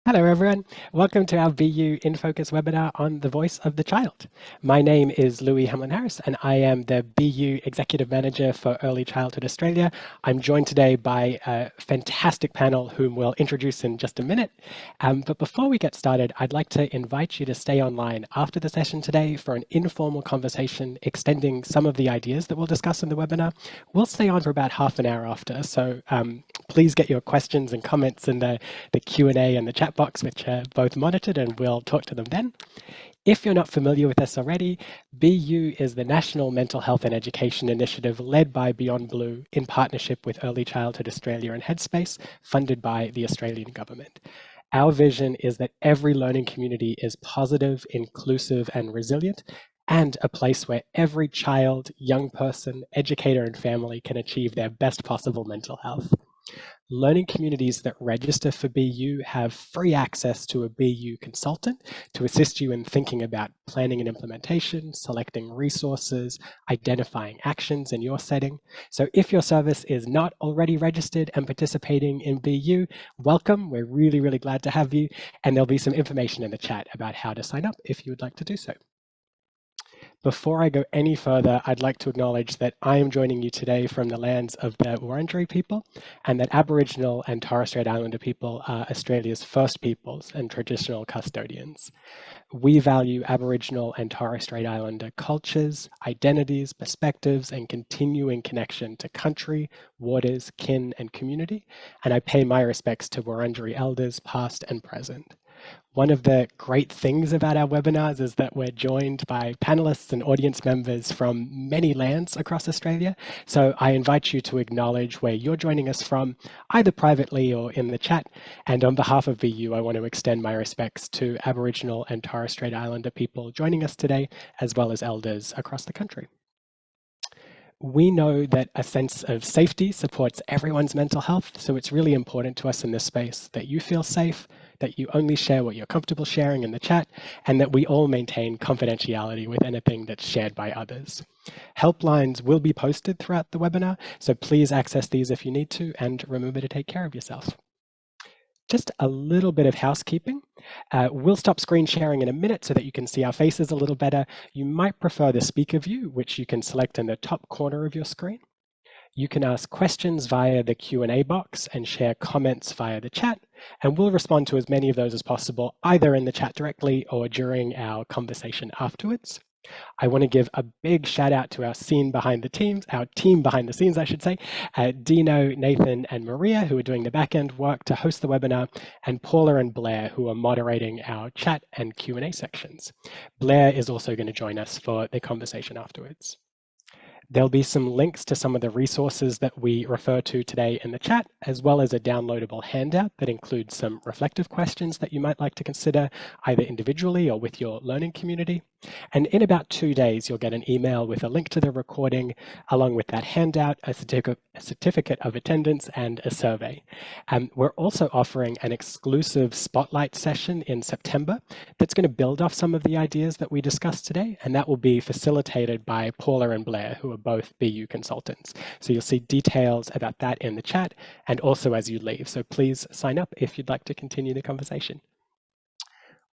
Hello everyone, welcome to our BU In Focus webinar on the voice of the child. My name is Louis Hamlin-Harris and I am the BU Executive Manager for Early Childhood Australia. I'm joined today by a fantastic panel whom we'll introduce in just a minute. But before we get started, I'd like to invite you to stay online after the session today for an informal conversation extending some of the ideas that we'll discuss in the webinar. We'll stay on for about half an hour after, so please get your questions and comments in the Q&A and the chat box, which are both monitored, and we'll talk to them then. If you're not familiar with this already, BU is the National Mental Health and Education Initiative led by Beyond Blue in partnership with Early Childhood Australia and Headspace, funded by the Australian government. Our vision is that every learning community is positive, inclusive, and resilient, and a place where every child, young person, educator, and family can achieve their best possible mental health. Learning communities that register for BU have free access to a BU consultant to assist you in thinking about planning and implementation, selecting resources, identifying actions in your setting. So if your service is not already registered and participating in BU, welcome. We're really, really glad to have you. And there'll be some information in the chat about how to sign up if you would like to do so. Before I go any further, I'd like to acknowledge that I am joining you today from the lands of the Wurundjeri people, and that Aboriginal and Torres Strait Islander people are Australia's first peoples and traditional custodians. We value Aboriginal and Torres Strait Islander cultures, identities, perspectives, and continuing connection to country, waters, kin, and community, and I pay my respects to Wurundjeri elders past and present. One of the great things about our webinars is that we're joined by panelists and audience members from many lands across Australia. So I invite you to acknowledge where you're joining us from, either privately or in the chat. And on behalf of BU, I want to extend my respects to Aboriginal and Torres Strait Islander people joining us today, as well as elders across the country. We know that a sense of safety supports everyone's mental health, so it's really important to us in this space that you feel safe, that you only share what you're comfortable sharing in the chat, and that we all maintain confidentiality with anything that's shared by others. Helplines will be posted throughout the webinar, so please access these if you need to, and remember to take care of yourself. Just a little bit of housekeeping. We'll stop screen sharing in a minute so that you can see our faces a little better. You might prefer the speaker view, which you can select in the top corner of your screen. You can ask questions via the Q&A box and share comments via the chat, and we'll respond to as many of those as possible, either in the chat directly or during our conversation afterwards. I want to give a big shout out to our team behind the scenes, I should say, Dino, Nathan, and Maria, who are doing the back-end work to host the webinar, and Paula and Blair, who are moderating our chat and Q&A sections. Blair is also going to join us for the conversation afterwards. There'll be some links to some of the resources that we refer to today in the chat, as well as a downloadable handout that includes some reflective questions that you might like to consider either individually or with your learning community. And in about 2 days, you'll get an email with a link to the recording, along with that handout, a certificate of attendance, and a survey. We're also offering an exclusive spotlight session in September that's going to build off some of the ideas that we discussed today, and that will be facilitated by Paula and Blair, who are both BU consultants. So you'll see details about that in the chat and also as you leave. So please sign up if you'd like to continue the conversation.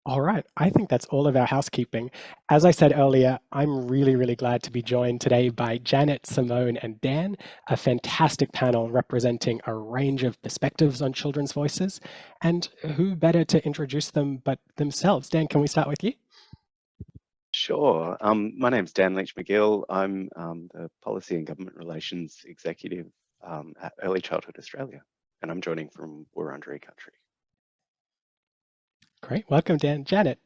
All right, I think that's all of our housekeeping. As I said earlier, I'm really, really glad to be joined today by Janet, Simone, and Dan, a fantastic panel representing a range of perspectives on children's voices. And who better to introduce them but themselves? Dan, can we start with you? Sure. My name's Dan Leach-McGill. I'm the Policy and Government Relations Executive at Early Childhood Australia, and I'm joining from Wurundjeri country. Great, welcome Dan. Janet.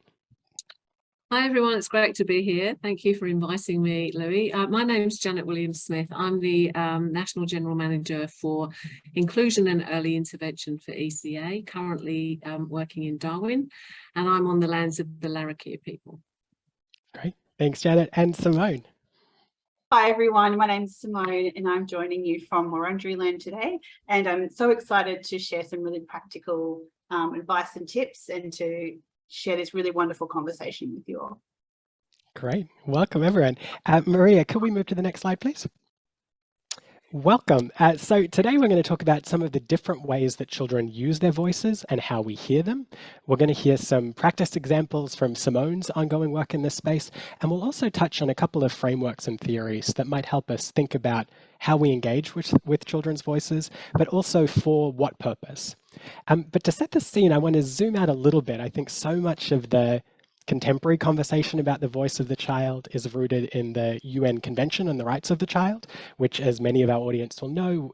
Hi everyone, it's great to be here. Thank you for inviting me, Louis. My name is Janet Williams-Smith. I'm the National General Manager for Inclusion and Early Intervention for ECA, currently working in Darwin, and I'm on the lands of the Larrakia people. Great, thanks Janet. And Simone. Hi everyone, my name is Simone and I'm joining you from Wurundjeri land today, and I'm so excited to share some really practical advice and tips and to share this really wonderful conversation with you all. Great, welcome everyone. Maria, could we move to the next slide please? Welcome. So today we're going to talk about some of the different ways that children use their voices and how we hear them. We're going to hear some practice examples from Simone's ongoing work in this space, and we'll also touch on a couple of frameworks and theories that might help us think about how we engage with children's voices, but also for what purpose. But to set the scene, I want to zoom out a little bit. I think so much of the contemporary conversation about the voice of the child is rooted in the UN Convention on the Rights of the Child, which, as many of our audience will know,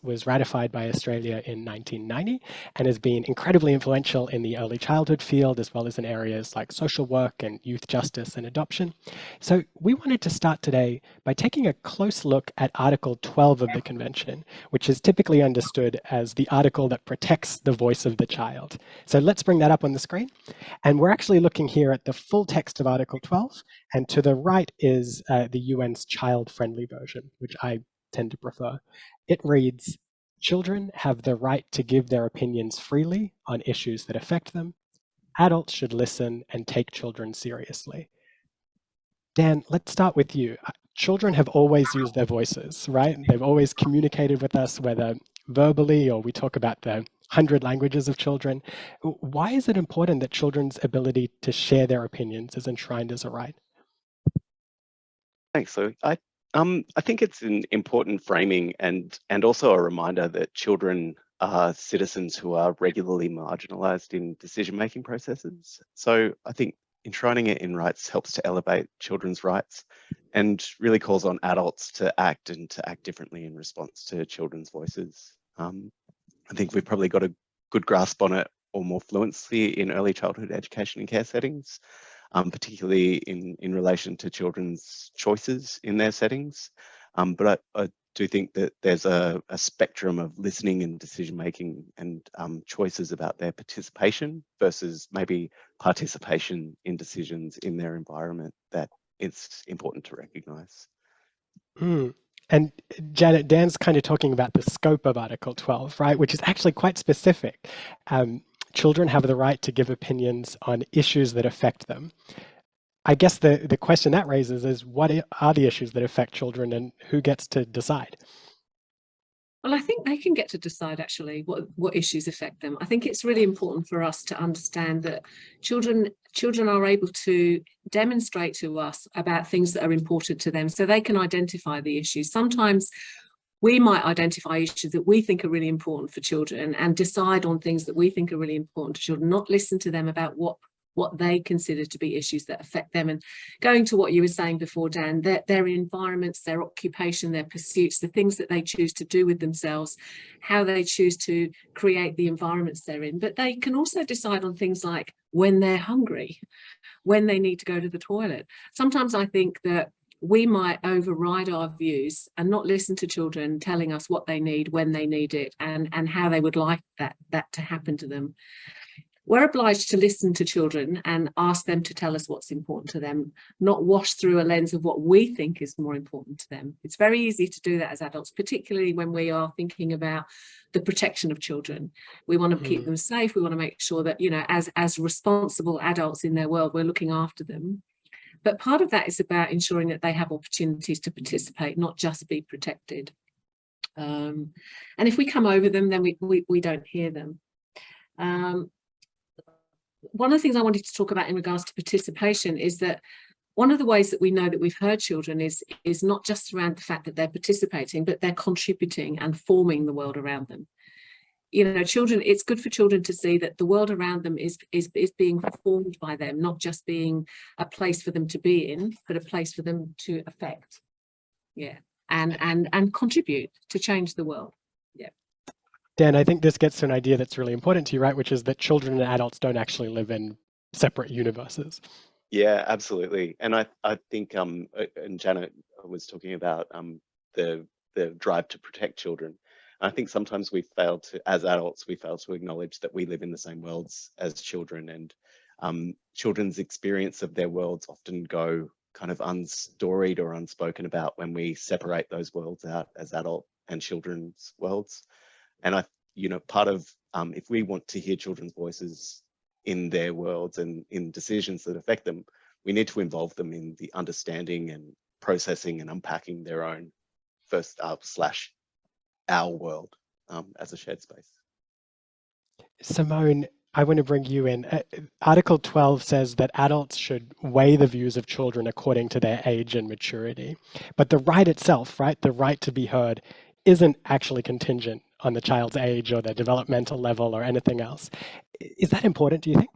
was ratified by Australia in 1990 and has been incredibly influential in the early childhood field, as well as in areas like social work and youth justice and adoption. So we wanted to start today by taking a close look at Article 12 of the Convention, which is typically understood as the article that protects the voice of the child. So let's bring that up on the screen. And we're actually looking here at the full text of Article 12, and to the right is the UN's child-friendly version, which I tend to prefer. It reads, "Children have the right to give their opinions freely on issues that affect them. Adults should listen and take children seriously." Dan, let's start with you. Children have always used their voices, right? They've always communicated with us, whether verbally or we talk about the 100 languages of children. Why is it important that children's ability to share their opinions is enshrined as a right? Thanks, Lou. I think it's an important framing and also a reminder that children are citizens who are regularly marginalised in decision-making processes. So I think enshrining it in rights helps to elevate children's rights and really calls on adults to act and to act differently in response to children's voices. I think we've probably got a good grasp on it or more fluency in early childhood education and care settings, particularly in relation to children's choices in their settings. But I do think that there's a spectrum of listening and decision making and choices about their participation versus maybe participation in decisions in their environment that it's important to recognise. And Janet, Dan's kind of talking about the scope of Article 12, right, which is actually quite specific. Children have the right to give opinions on issues that affect them. I guess the question that raises is, what are the issues that affect children and who gets to decide? Well, I think they can get to decide actually what issues affect them. I think it's really important for us to understand that children are able to demonstrate to us about things that are important to them, so they can identify the issues. Sometimes we might identify issues that we think are really important for children and decide on things that we think are really important to children, not listen to them about what they consider to be issues that affect them. And going to what you were saying before, Dan, their environments, their occupation, their pursuits, the things that they choose to do with themselves, how they choose to create the environments they're in. But they can also decide on things like when they're hungry, when they need to go to the toilet. Sometimes I think that we might override our views and not listen to children telling us what they need, when they need it, and how they would like that to happen to them. We're obliged to listen to children and ask them to tell us what's important to them, not wash through a lens of what we think is more important to them. It's very easy to do that as adults, particularly when we are thinking about the protection of children. We want to keep them safe. We want to make sure that, as responsible adults in their world, we're looking after them. But part of that is about ensuring that they have opportunities to participate, not just be protected. And if we come over them, then we don't hear them. One of the things I wanted to talk about in regards to participation is that one of the ways that we know that we've heard children is not just around the fact that they're participating, but they're contributing and forming the world around them. Children, it's good for children to see that the world around them is being formed by them, not just being a place for them to be in, but a place for them to affect, and contribute to change the world. Dan, I think this gets to an idea that's really important to you, right? Which is that children and adults don't actually live in separate universes. Yeah, absolutely. And I think, and Janet was talking about the drive to protect children. I think sometimes as adults, we fail to acknowledge that we live in the same worlds as children, and children's experience of their worlds often go kind of unstoried or unspoken about when we separate those worlds out as adult and children's worlds. And part of, if we want to hear children's voices in their worlds and in decisions that affect them, we need to involve them in the understanding and processing and unpacking their own our world as a shared space. Simone, I want to bring you in. Article 12 says that adults should weigh the views of children according to their age and maturity. But the right itself, right, the right to be heard, isn't actually contingent on the child's age or their developmental level or anything else. Is that important, do you think?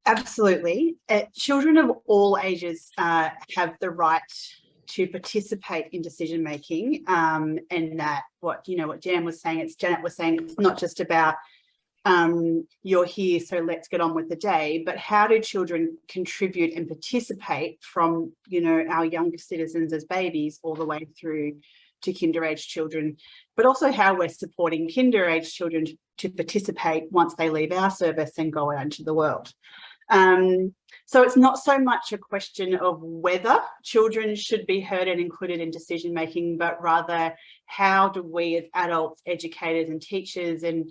Absolutely. Children of all ages have the right to participate in decision making, and that what Janet was saying, it's not just about you're here, so let's get on with the day, but how do children contribute and participate from our younger citizens as babies all the way through to kinder age children, but also how we're supporting kinder age children to participate once they leave our service and go out into the world. So it's not so much a question of whether children should be heard and included in decision making, but rather how do we as adults, educators and teachers and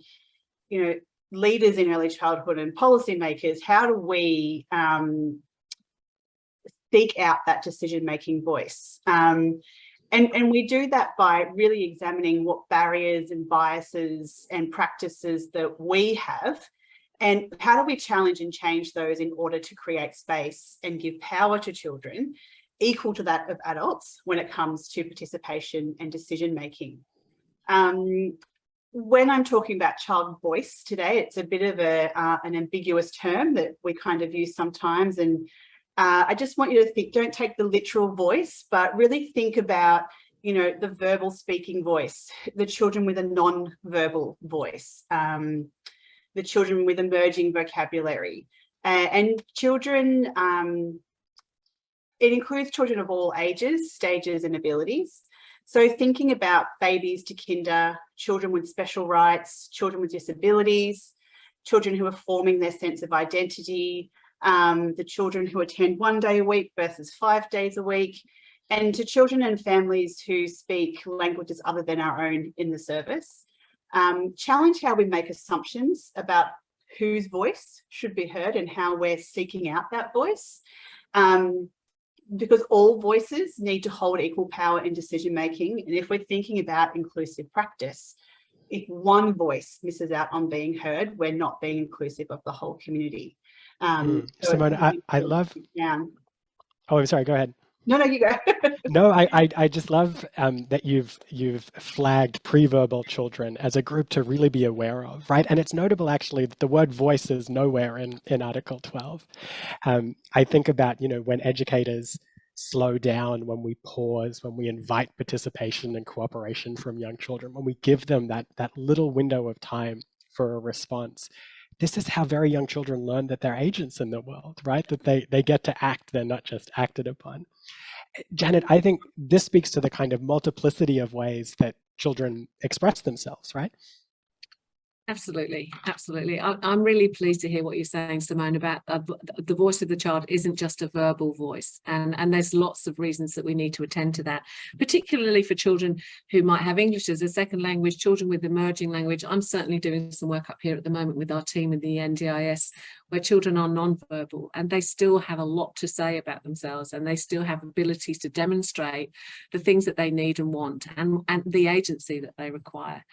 leaders in early childhood and policymakers, how do we seek out that decision making voice? And we do that by really examining what barriers and biases and practices that we have, and how do we challenge and change those in order to create space and give power to children equal to that of adults when it comes to participation and decision making. When I'm talking about child voice today, it's a bit of an ambiguous term that we kind of use sometimes, and I just want you to think, don't take the literal voice, but really think about, the verbal speaking voice, the children with a non-verbal voice, the children with emerging vocabulary, and children, it includes children of all ages, stages and abilities. So thinking about babies to kinder, children with special rights, children with disabilities, children who are forming their sense of identity, the children who attend 1 day a week versus 5 days a week, and to children and families who speak languages other than our own in the service. Challenge how we make assumptions about whose voice should be heard and how we're seeking out that voice. Because all voices need to hold equal power in decision making. And if we're thinking about inclusive practice, if one voice misses out on being heard, we're not being inclusive of the whole community. Simone, I love... Oh, I'm sorry, go ahead. No, you go. No, I just love that you've flagged pre-verbal children as a group to really be aware of, right? And it's notable actually that the word voice is nowhere in Article 12. I think about, when educators slow down, when we pause, when we invite participation and cooperation from young children, when we give them that little window of time for a response. This is how very young children learn that they're agents in the world, right? That they get to act, they're not just acted upon. Janet, I think this speaks to the kind of multiplicity of ways that children express themselves, right? Absolutely, absolutely. I'm really pleased to hear what you're saying, Simone, about the voice of the child isn't just a verbal voice. And there's lots of reasons that we need to attend to that, particularly for children who might have English as a second language, children with emerging language. I'm certainly doing some work up here at the moment with our team in the NDIS, where children are non-verbal and they still have a lot to say about themselves, and they still have abilities to demonstrate the things that they need and want, and the agency that they require.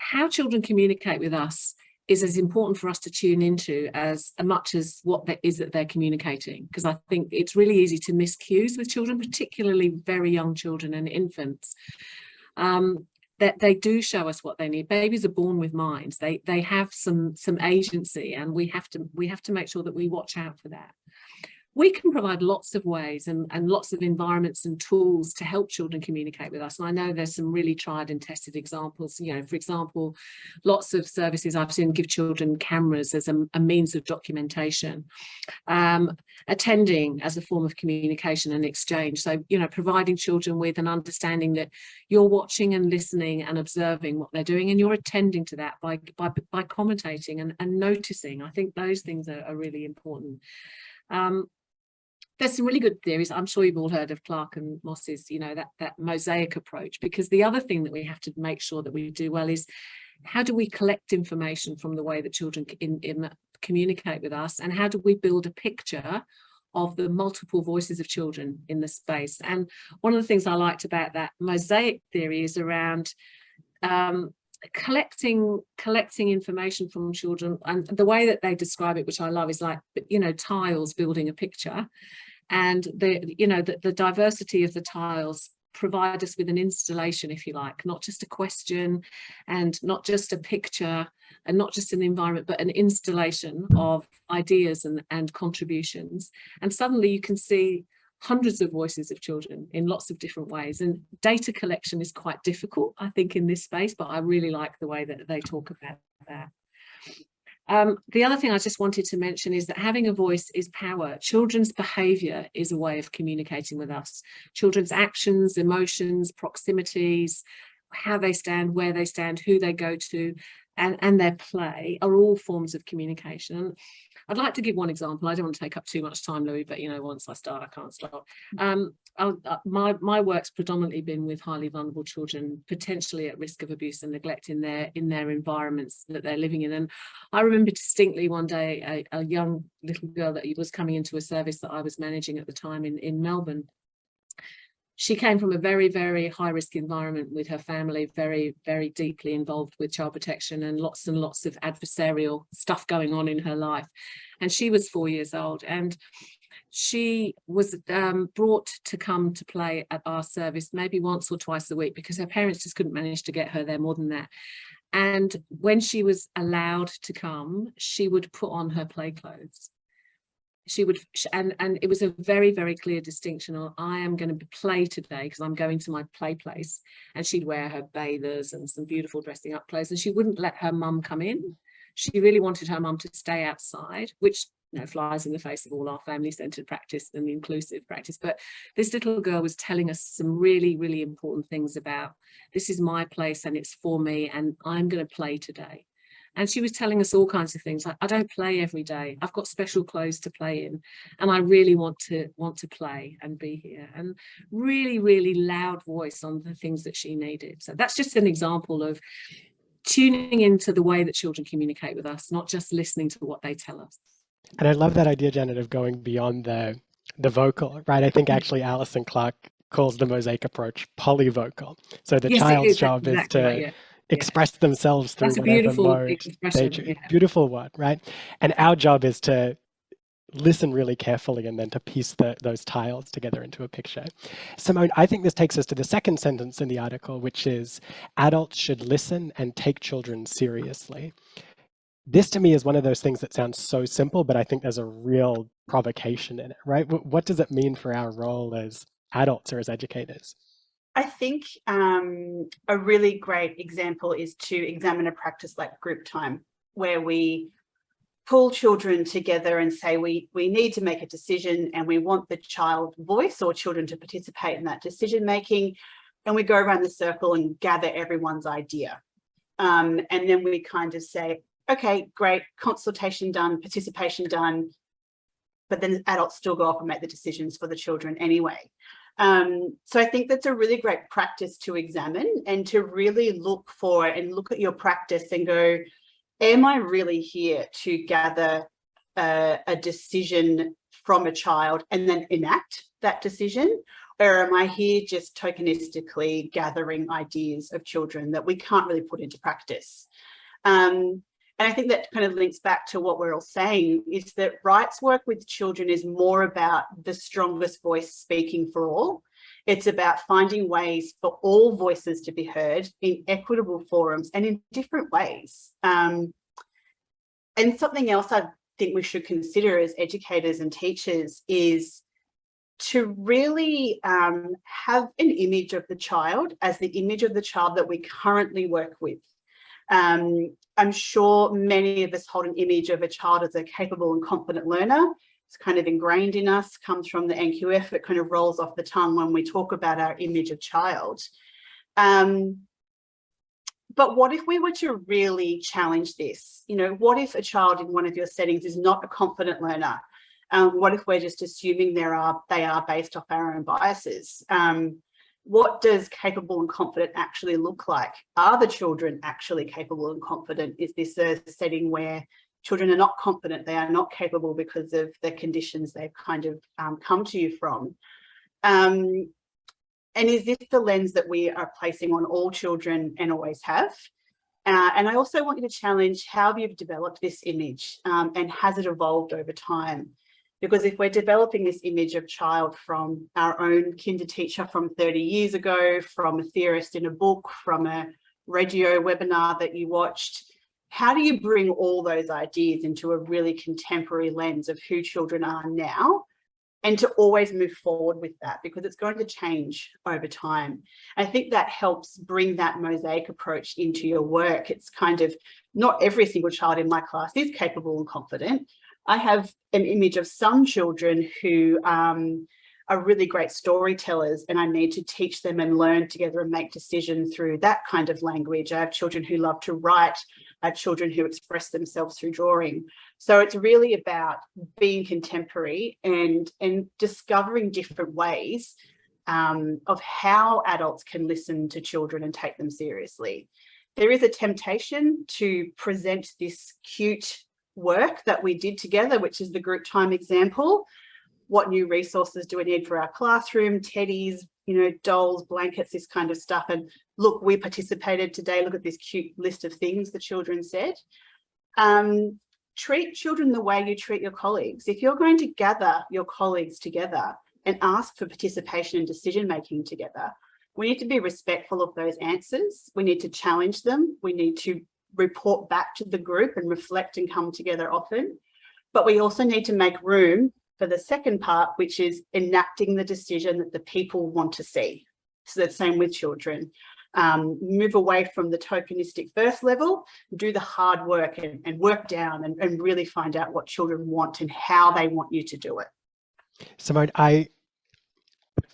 How children communicate with us is as important for us to tune into as much as what that is that they're communicating, because I think it's really easy to miss cues with children, particularly very young children and infants. That they do show us what they need. Babies are born with minds. They have some agency, and we have to make sure that we watch out for that. We can provide lots of ways and lots of environments and tools to help children communicate with us. And I know there's some really tried and tested examples. For example, lots of services I've seen give children cameras as a means of documentation, attending as a form of communication and exchange. So, providing children with an understanding that you're watching and listening and observing what they're doing, and you're attending to that by commentating and noticing. I think those things are really important. There's some really good theories. I'm sure you've all heard of Clark and Moss's, that mosaic approach, because the other thing that we have to make sure that we do well is how do we collect information from the way that children communicate with us, and how do we build a picture of the multiple voices of children in the space. And one of the things I liked about that mosaic theory is around collecting information from children, and the way that they describe it, which I love, is like, you know, tiles building a picture, and the diversity of the tiles provide us with an installation, if you like, not just a question and not just a picture and not just an environment, but an installation of ideas and contributions. And suddenly you can see hundreds of voices of children in lots of different ways. And data collection is quite difficult, I think, in this space, but I really like the way that they talk about that. The other thing I just wanted to mention is that having a voice is power. Children's behaviour is a way of communicating with us. Children's actions, emotions, proximities, how they stand, where they stand, who they go to, and their play are all forms of communication. And I'd like to give one example. I don't want to take up too much time, Louis, but, you know, once I start, I can't stop. My work's predominantly been with highly vulnerable children, potentially at risk of abuse and neglect in their environments that they're living in. And I remember distinctly one day a young little girl that was coming into a service that I was managing at the time in Melbourne. She came from a very, very high-risk environment with her family, very, very deeply involved with child protection and lots of adversarial stuff going on in her life. And she was 4 years old, and she was brought to come to play at our service maybe once or twice a week because her parents just couldn't manage to get her there more than that. And when she was allowed to come, she would put on her play clothes. She would, and it was a very, very clear distinction on, I am going to play today because I'm going to my play place. And she'd wear her bathers and some beautiful dressing up clothes, and she wouldn't let her mum come in. She really wanted her mum to stay outside, which, you know, flies in the face of all our family-centered practice and inclusive practice. But this little girl was telling us some really, really important things about, this is my place and it's for me, and I'm going to play today. And she was telling us all kinds of things like, I don't play every day. I've got special clothes to play in, and I really want to play and be here. And really, really loud voice on the things that she needed. So that's just an example of tuning into the way that children communicate with us, not just listening to what they tell us. And I love that idea, Janet, of going beyond the vocal, right? I think actually Alison Clark calls the mosaic approach polyvocal. So the child's job is to express themselves through whatever mode they choose. Beautiful one, right? And our job is to listen really carefully and then to piece those tiles together into a picture. Simone, I think this takes us to the second sentence in the article, which is, adults should listen and take children seriously. This to me is one of those things that sounds so simple, but I think there's a real provocation in it, right? What does it mean for our role as adults or as educators? I think a really great example is to examine a practice like group time, where we pull children together and say we need to make a decision and we want the child voice or children to participate in that decision making, and we go around the circle and gather everyone's idea. And then we kind of say, okay, great, consultation done, participation done, but then adults still go off and make the decisions for the children anyway. So I think that's a really great practice to examine and to really look for and look at your practice and go, am I really here to gather a decision from a child and then enact that decision? Or am I here just tokenistically gathering ideas of children that we can't really put into practice? And I think that kind of links back to what we're all saying, is that rights work with children is more about the strongest voice speaking for all. It's about finding ways for all voices to be heard in equitable forums and in different ways. And something else I think we should consider as educators and teachers is to really have an image of the child as the image of the child that we currently work with. I'm sure many of us hold an image of a child as a capable and confident learner. It's kind of ingrained in us, comes from the NQF. It kind of rolls off the tongue when we talk about our image of child. But what if we were to really challenge this? You know, what if a child in one of your settings is not a confident learner? What if we're just assuming they are based off our own biases? What does capable and confident actually look like? Are the children actually capable and confident? Is this a setting where children are not confident, they are not capable because of the conditions they've kind of come to you from. And is this the lens that we are placing on all children and always have? And I also want you to challenge how you've developed this image, and has it evolved over time? Because if we're developing this image of child from our own kinder teacher from 30 years ago, from a theorist in a book, from a radio webinar that you watched, how do you bring all those ideas into a really contemporary lens of who children are now, and to always move forward with that, because it's going to change over time. I think that helps bring that mosaic approach into your work. It's kind of, not every single child in my class is capable and confident. I have an image of some children who are really great storytellers, and I need to teach them and learn together and make decisions through that kind of language. I have children who love to write. I have children who express themselves through drawing. So it's really about being contemporary and discovering different ways of how adults can listen to children and take them seriously. There is a temptation to present this cute work that we did together, which is the group time example. What new resources do we need for our classroom? Teddies, dolls, blankets, this kind of stuff. And look, we participated today. Look at this cute list of things the children said. Treat children the way you treat your colleagues. If you're going to gather your colleagues together and ask for participation and decision-making together, we need to be respectful of those answers. We need to challenge them. We need to report back to the group and reflect and come together often. But we also need to make room for the second part, which is enacting the decision that the people want to see. So the same with children. Move away from the tokenistic first level, do the hard work and work down and really find out what children want and how they want you to do it. Simone,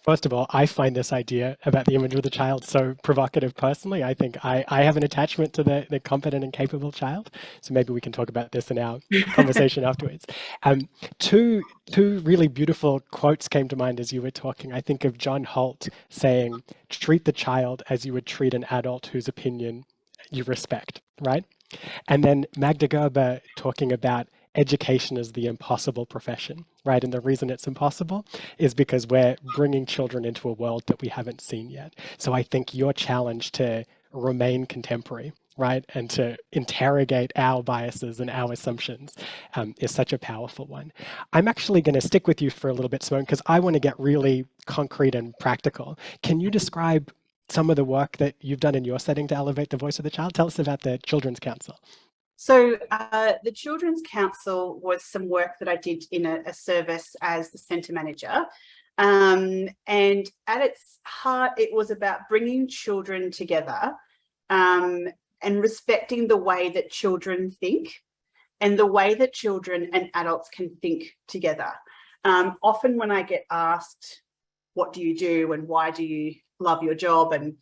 first of all, I find this idea about the image of the child so provocative personally. I think I have an attachment to the competent and capable child. So maybe we can talk about this in our conversation afterwards. Two really beautiful quotes came to mind as you were talking. I think of John Holt saying, treat the child as you would treat an adult whose opinion you respect, right? And then Magda Gerber talking about education is the impossible profession, right? And the reason it's impossible is because we're bringing children into a world that we haven't seen yet. So I think your challenge to remain contemporary, right, and to interrogate our biases and our assumptions is such a powerful one. I'm actually going to stick with you for a little bit, Simone, because I want to get really concrete and practical. Can you describe some of the work that you've done in your setting to elevate the voice of the child? Tell us about the Children's Council. So the Children's Council was some work that I did in a service as the centre manager. And at its heart, it was about bringing children together and respecting the way that children think and the way that children and adults can think together. Often when I get asked, what do you do and why do you love your job? And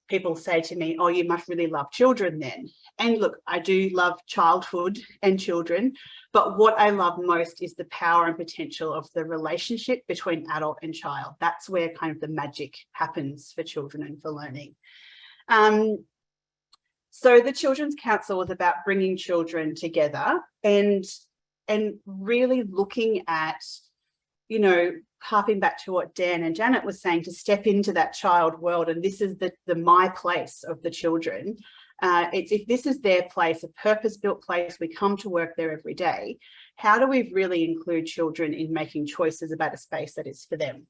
people say to me, oh, you must really love children then. And look, I do love childhood and children, but what I love most is the power and potential of the relationship between adult and child. That's where kind of the magic happens for children and for learning. So the Children's Council was about bringing children together and really looking at, harping back to what Dan and Janet was saying, to step into that child world. And this is the my place of the children. If this is their place, a purpose-built place, we come to work there every day, how do we really include children in making choices about a space that is for them?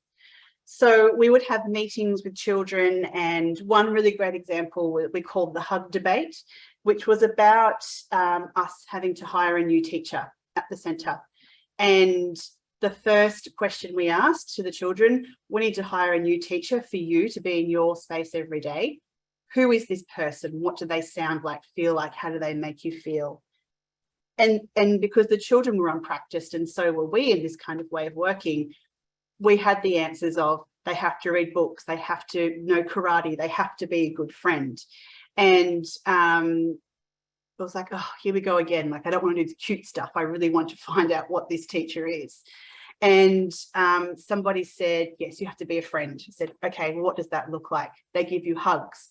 So we would have meetings with children, and one really great example we called the hug debate, which was about us having to hire a new teacher at the centre. And the first question we asked to the children, we need to hire a new teacher for you to be in your space every day. Who is this person? What do they sound like, feel like? How do they make you feel? And because the children were unpracticed, and so were we in this kind of way of working, we had the answers of they have to read books, they have to know karate, they have to be a good friend. And it was like, oh, here we go again. Like, I don't want to do the cute stuff. I really want to find out what this teacher is. And somebody said, yes, you have to be a friend. I said, okay, well, what does that look like? They give you hugs.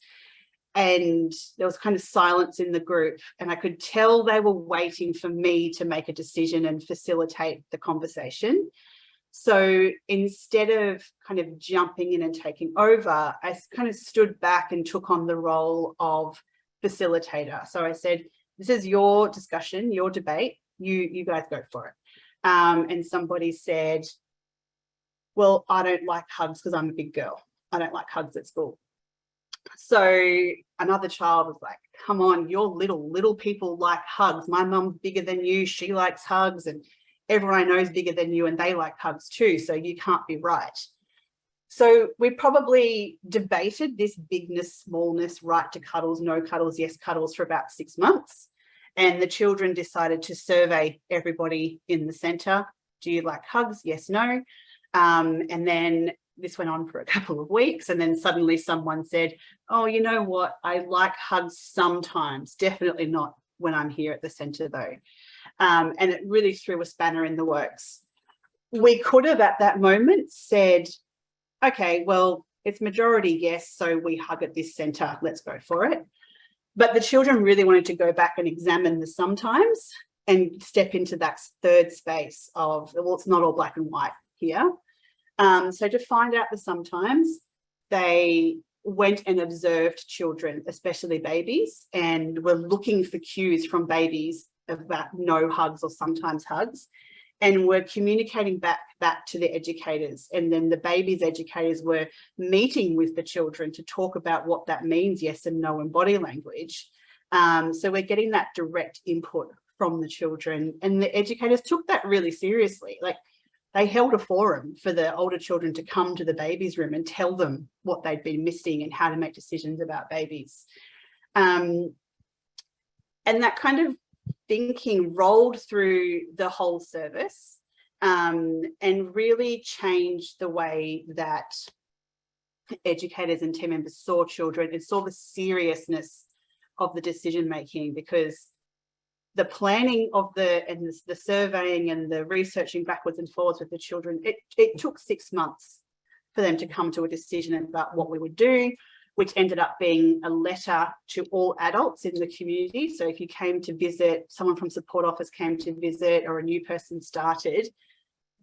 and there was kind of silence in the group, and I could tell they were waiting for me to make a decision and facilitate the conversation. So instead of kind of jumping in and taking over, I kind of stood back and took on the role of facilitator. So I said, this is your discussion, your debate, you guys go for it. And somebody said, well, I don't like hugs because I'm a big girl. I don't like hugs at school. So another child was like, come on, you're little people like hugs. My mum's bigger than you, she likes hugs, and everyone I know is bigger than you and they like hugs too, so you can't be right. So we probably debated this bigness, smallness, right to cuddles, no cuddles, yes cuddles for about 6 months. And the children decided to survey everybody in the centre. Do you like hugs? Yes, no. And then this went on for a couple of weeks, and then suddenly someone said, oh, you know what? I like hugs sometimes, definitely not when I'm here at the centre though. And it really threw a spanner in the works. We could have at that moment said, okay, well, it's majority yes, so we hug at this centre, let's go for it. But the children really wanted to go back and examine the sometimes and step into that third space of, well, it's not all black and white here. So to find out the sometimes, they went and observed children, especially babies, and were looking for cues from babies about no hugs or sometimes hugs, and were communicating back to the educators. And then the babies' educators were meeting with the children to talk about what that means, yes and no, in body language. So we're getting that direct input from the children, and the educators took that really seriously. Like, they held a forum for the older children to come to the babies' room and tell them what they'd been missing and how to make decisions about babies. And that kind of thinking rolled through the whole service, and really changed the way that educators and team members saw children and saw the seriousness of the decision making, because the planning of the surveying and the researching backwards and forwards with the children, it took 6 months for them to come to a decision about what we would do, which ended up being a letter to all adults in the community. So if you came to visit, someone from support office came to visit, or a new person started,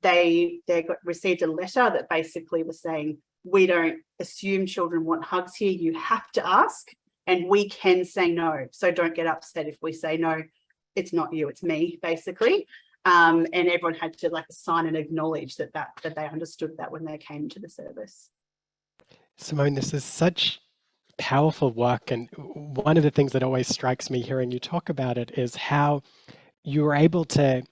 they received a letter that basically was saying, we don't assume children want hugs here, you have to ask, and we can say no. So don't get upset if we say no, it's not you, it's me, basically. And everyone had to sign and acknowledge that they understood that when they came to the service. Simone, this is such powerful work, and one of the things that always strikes me hearing you talk about it is how you were able to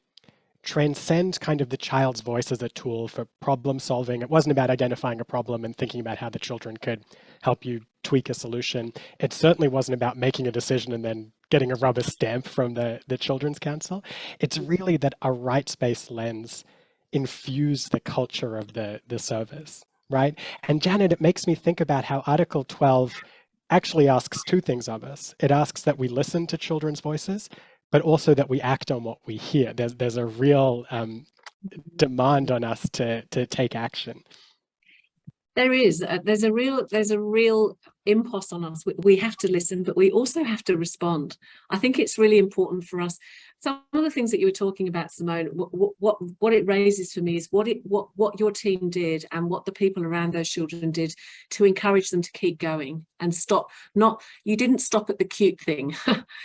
transcend kind of the child's voice as a tool for problem solving. It wasn't about identifying a problem and thinking about how the children could help you tweak a solution. It certainly wasn't about making a decision and then getting a rubber stamp from the Children's Council. It's really that a rights-based lens infused the culture of the service, right? And Janet, it makes me think about how Article 12 actually asks two things of us. It asks that we listen to children's voices, but also that we act on what we hear. There's a real demand on us to take action. There is. There's a real impulse on us. We have to listen, but we also have to respond. I think it's really important for us. Some of the things that you were talking about, Simone, what it raises for me is what your team did and what the people around those children did to encourage them to keep going and stop. You didn't stop at the cute thing.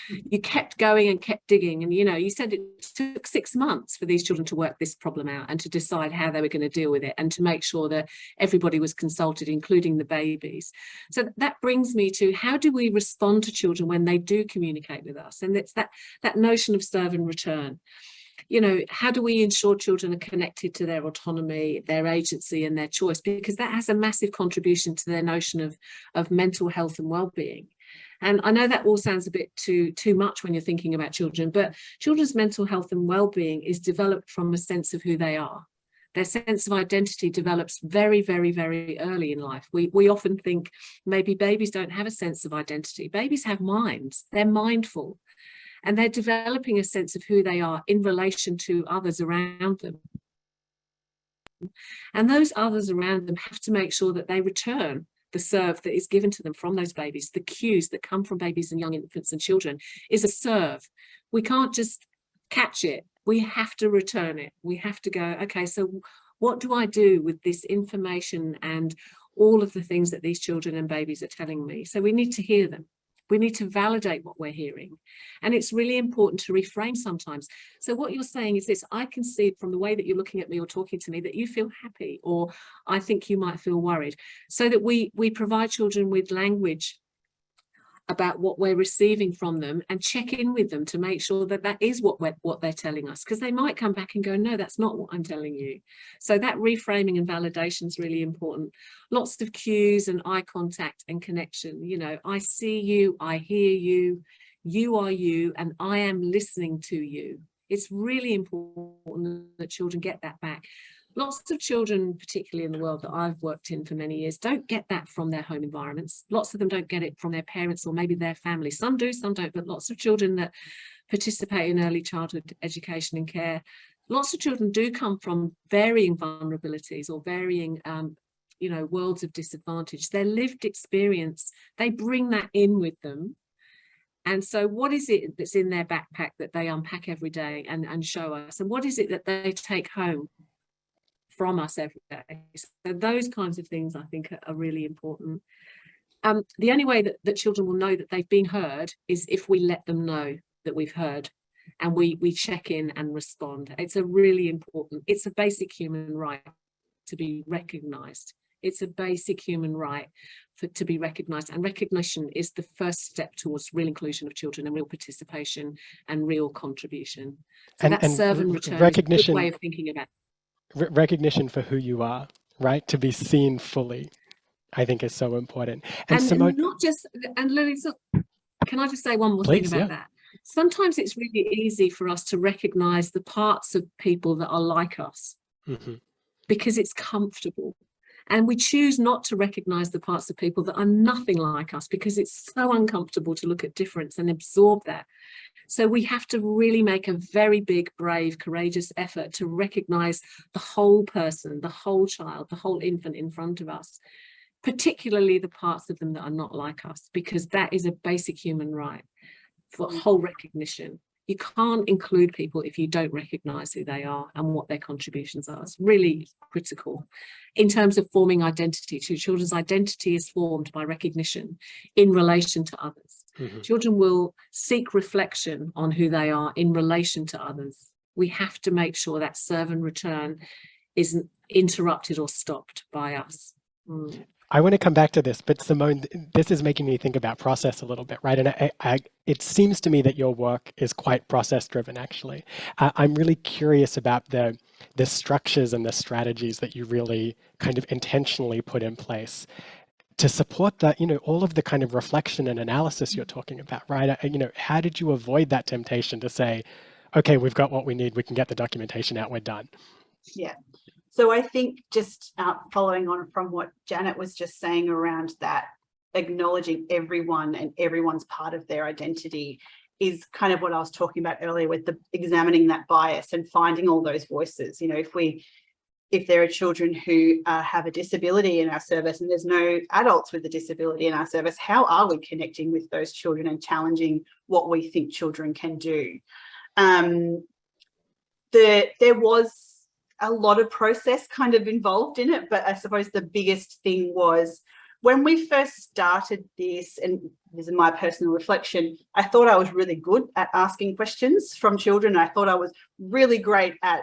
You kept going and kept digging. And you said it took 6 months for these children to work this problem out and to decide how they were going to deal with it, and to make sure that everybody was consulted, including the babies. So that brings me to, how do we respond to children when they do communicate with us? And it's that notion of serve and return. How do we ensure children are connected to their autonomy, their agency and their choice? Because that has a massive contribution to their notion of mental health and well-being. And I know that all sounds a bit too much when you're thinking about children, but children's mental health and well-being is developed from a sense of who they are. Their sense of identity develops very, very, very early in life. We often think maybe babies don't have a sense of identity. Babies have minds. They're mindful. And they're developing a sense of who they are in relation to others around them. And those others around them have to make sure that they return the serve that is given to them from those babies, the cues that come from babies and young infants and children is a serve. We can't just catch it. We have to return it. We have to go, okay, so what do I do with this information and all of the things that these children and babies are telling me? So we need to hear them. We need to validate what we're hearing. And it's really important to reframe sometimes. So what you're saying is this: I can see from the way that you're looking at me or talking to me that you feel happy, or I think you might feel worried. So that we provide children with language about what we're receiving from them, and check in with them to make sure that that is what they're telling us, because they might come back and go, no, that's not what I'm telling you. So that reframing and validation is really important. Lots of cues and eye contact and connection. You know, I see you, I hear you, you are you, and I am listening to you. It's really important that children get that back. Lots of children, particularly in the world that I've worked in for many years, don't get that from their home environments. Lots of them don't get it from their parents or maybe their family. Some do, some don't, but lots of children that participate in early childhood education and care, lots of children do come from varying vulnerabilities or varying worlds of disadvantage. Their lived experience, they bring that in with them. And so what is it that's in their backpack that they unpack every day and show us? And what is it that they take home from us every day? So those kinds of things I think are really important. The only way that children will know that they've been heard is if we let them know that we've heard, and we check in and respond. It's a really important, it's a basic human right to be recognised. It's a basic human right to be recognised, and recognition is the first step towards real inclusion of children and real participation and real contribution. So that serve and return recognition, is a good way of thinking about it. Recognition for who you are, right? To be seen fully, I think is so important. And Simone, not just, and Louis, can I just say one more please, thing about that? Sometimes it's really easy for us to recognise the parts of people that are like us because it's comfortable. And we choose not to recognise the parts of people that are nothing like us because it's so uncomfortable to look at difference and absorb that. So we have to really make a very big, brave, courageous effort to recognise the whole person, the whole child, the whole infant in front of us, particularly the parts of them that are not like us, because that is a basic human right for whole recognition. You can't include people if you don't recognise who they are and what their contributions are. It's really critical in terms of forming identity. Children's identity is formed by recognition in relation to others. Children will seek reflection on who they are in relation to others. We have to make sure that serve and return isn't interrupted or stopped by us. I want to come back to this, but Simone, this is making me think about process a little bit, right? And it seems to me that your work is quite process-driven, actually. I'm really curious about the structures and the strategies that you really kind of intentionally put in place to support that, all of the kind of reflection and analysis you're talking about, right? How did you avoid that temptation to say, okay, we've got what we need, we can get the documentation out, we're done? Yeah. So I think just following on from what Janet was just saying around that, acknowledging everyone and everyone's part of their identity is kind of what I was talking about earlier with the examining that bias and finding all those voices. If there are children who have a disability in our service and there's no adults with a disability in our service, how are we connecting with those children and challenging what we think children can do? There was a lot of process kind of involved in it, but I suppose the biggest thing was when we first started this, and this is my personal reflection, I thought I was really good at asking questions from children. I thought I was really great at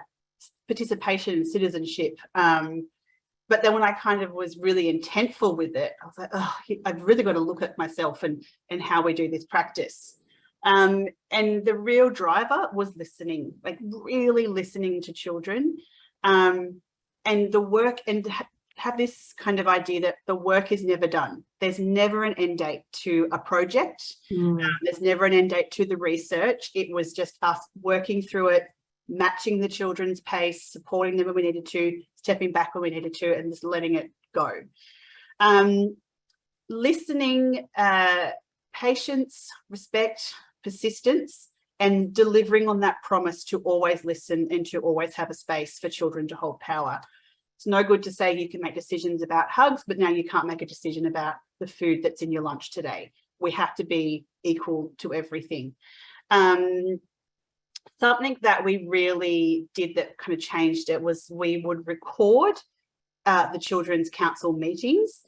participation and citizenship. But then when I kind of was really intentful with it, I was like, oh, I've really got to look at myself and how we do this practice. And the real driver was listening, like really listening to children. And the work, and have this kind of idea that the work is never done. There's never an end date to a project. There's never an end date to the research. It was just us working through it, matching the children's pace, supporting them when we needed to, stepping back when we needed to, and just letting it go. Listening, patience, respect, persistence, and delivering on that promise to always listen and to always have a space for children to hold power. It's no good to say you can make decisions about hugs, but now you can't make a decision about the food that's in your lunch today. We have to be equal to everything. Something that we really did that kind of changed it was we would record the Children's Council meetings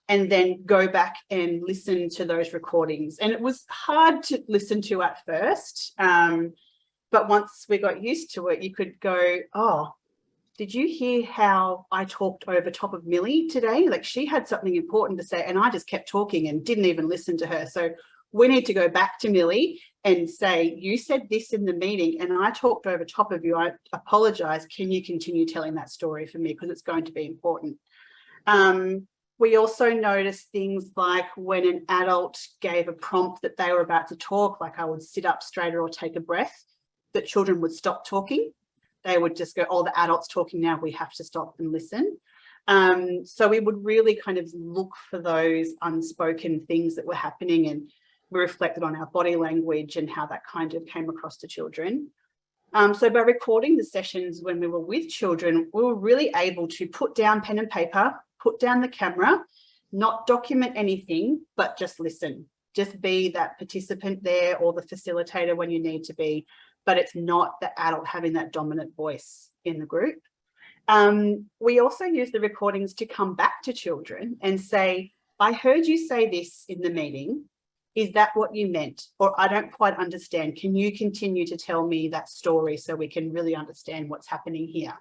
and then go back and listen to those recordings. And it was hard to listen to at first, but once we got used to it, you could go, oh, did you hear how I talked over top of Millie today? Like, she had something important to say and I just kept talking and didn't even listen to her. So we need to go back to Millie and say, you said this in the meeting and I talked over top of you. I apologize. Can you continue telling that story for me? Because it's going to be important. We also noticed things like when an adult gave a prompt that they were about to talk, like I would sit up straighter or take a breath, that children would stop talking. They would just go, oh, the adult's talking now, we have to stop and listen. So we would really kind of look for those unspoken things that were happening, and we reflected on our body language and how that kind of came across to children. So by recording the sessions when we were with children, we were really able to put down pen and paper, put down the camera, not document anything, but just listen. Just be that participant there or the facilitator when you need to be, but it's not the adult having that dominant voice in the group. We also use the recordings to come back to children and say, I heard you say this in the meeting. Is that what you meant? Or I don't quite understand. Can you continue to tell me that story so we can really understand what's happening here?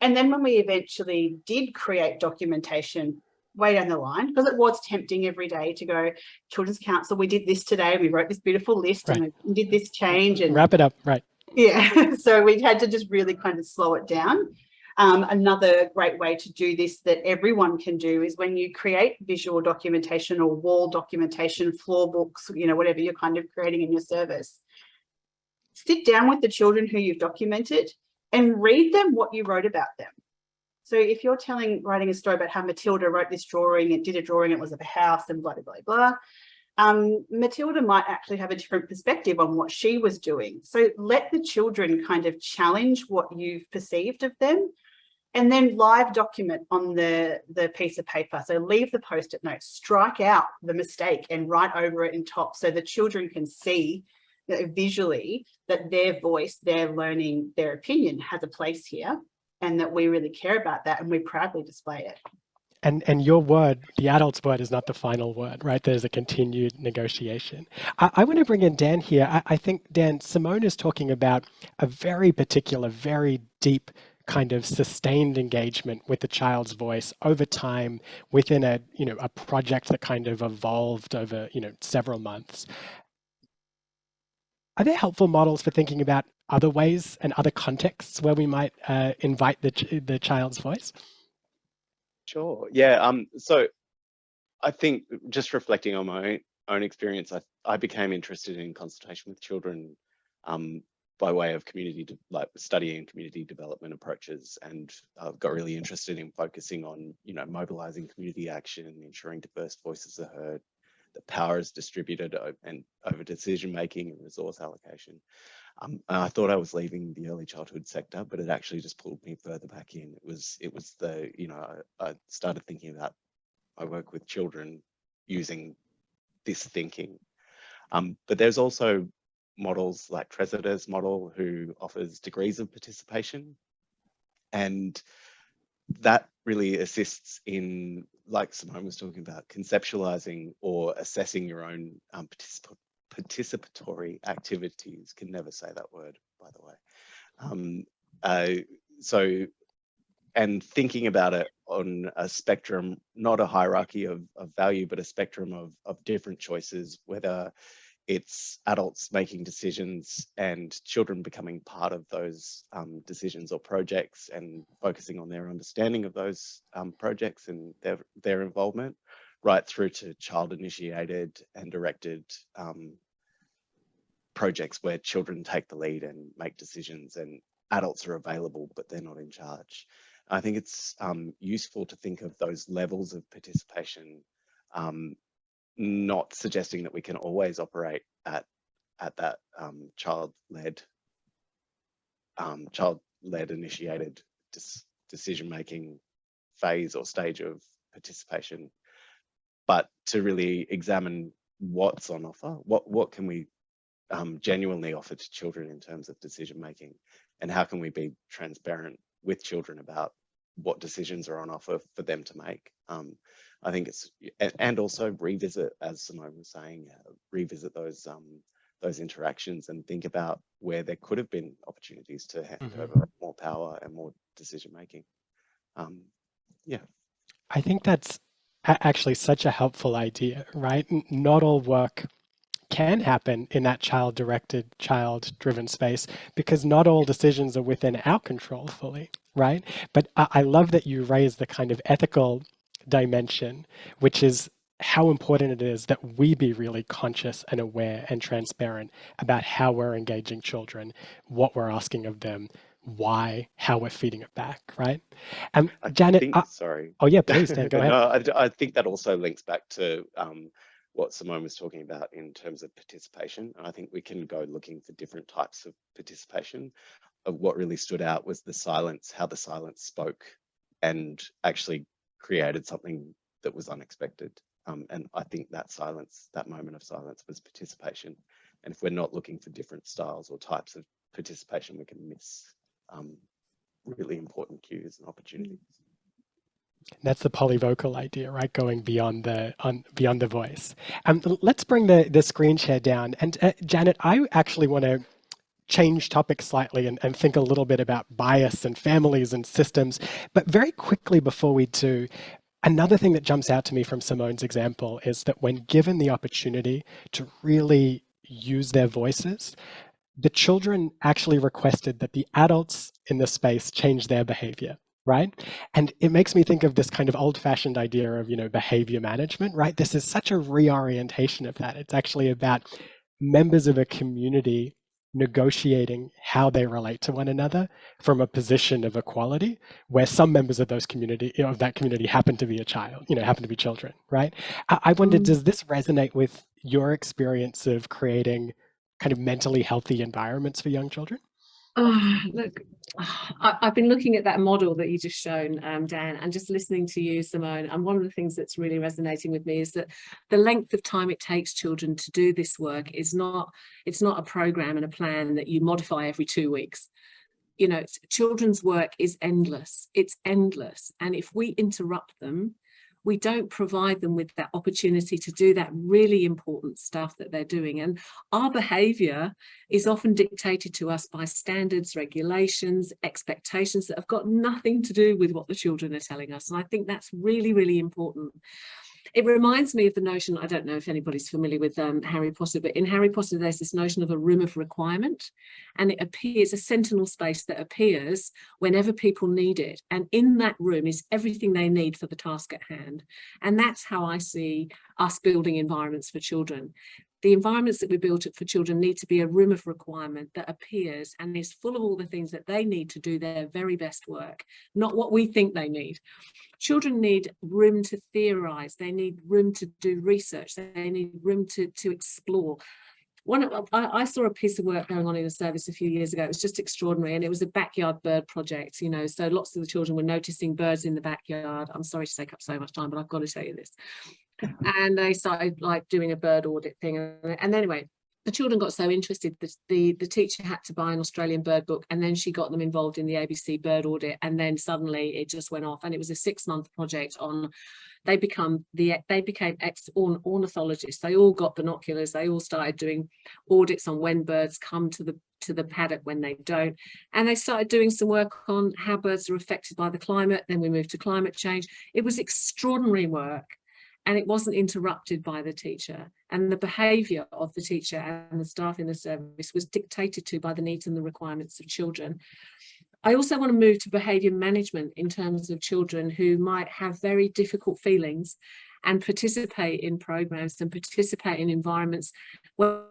And then when we eventually did create documentation way down the line, because it was tempting every day to go, Children's Council, we did this today, we wrote this beautiful list, right, and we did this change. And wrap it up, right. Yeah, so we had to just really kind of slow it down. Another great way to do this that everyone can do is when you create visual documentation or wall documentation, floor books, you know, whatever you're kind of creating in your service, sit down with the children who you've documented and read them what you wrote about them. So if you're writing a story about how Matilda wrote this drawing, it did a drawing, it was of a house and blah, blah, blah, blah. Matilda might actually have a different perspective on what she was doing. So let the children kind of challenge what you've perceived of them, and then live document on the piece of paper. So leave the post-it note, strike out the mistake and write over it in top so the children can see visually that their voice, their learning, their opinion has a place here, and that we really care about that and we proudly display it. And your word, the adult's word, is not the final word, right? There's a continued negotiation. I want to bring in Dan here. I think, Dan, Simone is talking about a very particular, very deep kind of sustained engagement with the child's voice over time within a project that kind of evolved over, several months. Are there helpful models for thinking about other ways and other contexts where we might invite the child's voice? Sure. Yeah. So I think just reflecting on my own experience, I became interested in consultation with children by way of studying community development approaches, and got really interested in focusing on, mobilizing community action, ensuring diverse voices are heard, that power is distributed and over decision making and resource allocation. I thought I was leaving the early childhood sector, but it actually just pulled me further back in. It was the, I started thinking about my work with children using this thinking. But there's also models like Tresidder's model, who offers degrees of participation. And that really assists in, like Simone was talking about, conceptualizing or assessing your own participatory activities. Can never say that word, by the way. And thinking about it on a spectrum, not a hierarchy of value, but a spectrum of different choices, whether it's adults making decisions and children becoming part of those decisions or projects and focusing on their understanding of those projects and their involvement, right through to child-initiated and directed projects where children take the lead and make decisions and adults are available, but they're not in charge. I think it's useful to think of those levels of participation, not suggesting that we can always operate at that child-led initiated decision-making phase or stage of participation, but to really examine what's on offer, what can we genuinely offer to children in terms of decision-making, and how can we be transparent with children about what decisions are on offer for them to make. I think it's, and also revisit, as Simone was saying, revisit those interactions and think about where there could have been opportunities to hand over more power and more decision making. Yeah. I think that's actually such a helpful idea, right? Not all work can happen in that child-directed, child-driven space, because not all decisions are within our control fully, right? But I love that you raise the kind of ethical dimension, which is how important it is that we be really conscious and aware and transparent about how we're engaging children, what we're asking of them, why, how we're feeding it back, right? Janet, sorry. Oh yeah, please, Dan, go ahead. No, I think that also links back to what Simone was talking about in terms of participation. And I think we can go looking for different types of participation. What really stood out was the silence, how the silence spoke and actually created something that was unexpected. And I think that silence, that moment of silence, was participation. And if we're not looking for different styles or types of participation, we can miss really important cues and opportunities. That's the polyvocal idea, right? Going beyond the voice. Let's bring the screen share down. And Janet, I actually want to change topics slightly and think a little bit about bias and families and systems. But very quickly before we do, another thing that jumps out to me from Simone's example is that when given the opportunity to really use their voices, the children actually requested that the adults in the space change their behavior, right? And it makes me think of this kind of old-fashioned idea of, behavior management, right? This is such a reorientation of that. It's actually about members of a community negotiating how they relate to one another from a position of equality, where some members of that community happen to be a child, happen to be children, right? I wonder, does this resonate with your experience of creating kind of mentally healthy environments for young children? Look, I've been looking at that model that you just shown, Dan, and just listening to you, Simone. And one of the things that's really resonating with me is that the length of time it takes children to do this work is it's not a program and a plan that you modify every 2 weeks. Children's work is endless. It's endless. And if we interrupt them, we don't provide them with that opportunity to do that really important stuff that they're doing. And our behavior is often dictated to us by standards, regulations, expectations that have got nothing to do with what the children are telling us. And I think that's really, really important. It reminds me of the notion, I don't know if anybody's familiar with Harry Potter, but in Harry Potter, there's this notion of a room of requirement, and it appears a sentinel space that appears whenever people need it. And in that room is everything they need for the task at hand. And that's how I see us building environments for children. The environments that we build for children need to be a room of requirement that appears and is full of all the things that they need to do their very best work, not what we think they need. Children need room to theorize. They need room to do research. They need room to explore. I saw a piece of work going on in a service a few years ago. It was just extraordinary, and it was a backyard bird project. So lots of the children were noticing birds in the backyard. I'm sorry to take up so much time, but I've got to tell you this. And they started doing a bird audit thing, and anyway, the children got so interested that the teacher had to buy an Australian bird book, and then she got them involved in the ABC bird audit, and then suddenly it just went off. And it was a 6-month project on, they became ornithologists. They all got binoculars. They all started doing audits on when birds come to the paddock, when they don't, and they started doing some work on how birds are affected by the climate. Then we moved to climate change. It was extraordinary work. And it wasn't interrupted by the teacher. And the behaviour of the teacher and the staff in the service was dictated to by the needs and the requirements of children. I also want to move to behaviour management in terms of children who might have very difficult feelings and participate in programmes and participate in environments where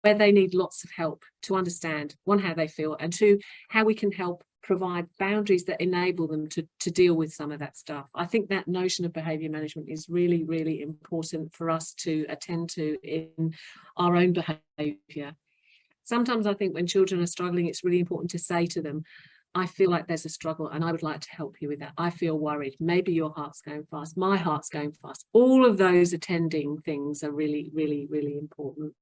they need lots of help to understand, one, how they feel, and two, how we can help provide boundaries that enable them to deal with some of that stuff. I think that notion of behaviour management is really, really important for us to attend to in our own behaviour. Sometimes I think when children are struggling, it's really important to say to them, I feel like there's a struggle and I would like to help you with that. I feel worried. Maybe your heart's going fast. My heart's going fast. All of those attending things are really, really, really important.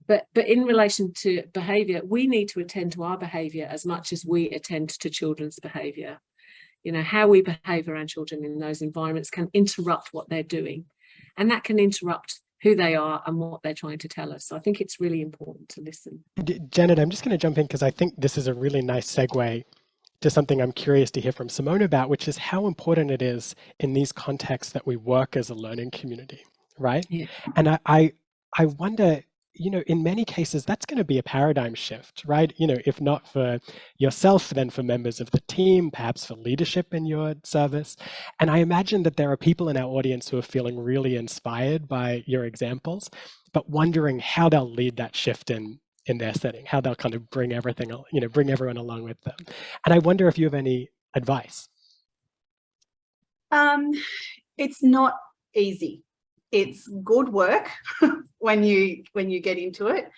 But in relation to behaviour, we need to attend to our behaviour as much as we attend to children's behaviour. You know, how we behave around children in those environments can interrupt what they're doing, and that can interrupt who they are and what they're trying to tell us. So I think it's really important to listen. Janet, I'm just going to jump in because I think this is a really nice segue to something I'm curious to hear from Simone about, which is how important it is in these contexts that we work as a learning community, right? Yeah. And I wonder, you know, in many cases, that's going to be a paradigm shift, right? You know, if not for yourself, then for members of the team, perhaps for leadership in your service. And I imagine that there are people in our audience who are feeling really inspired by your examples, but wondering how they'll lead that shift in their setting, how they'll kind of bring everything, you know, bring everyone along with them. And I wonder if you have any advice. It's not easy. It's good work when you get into it,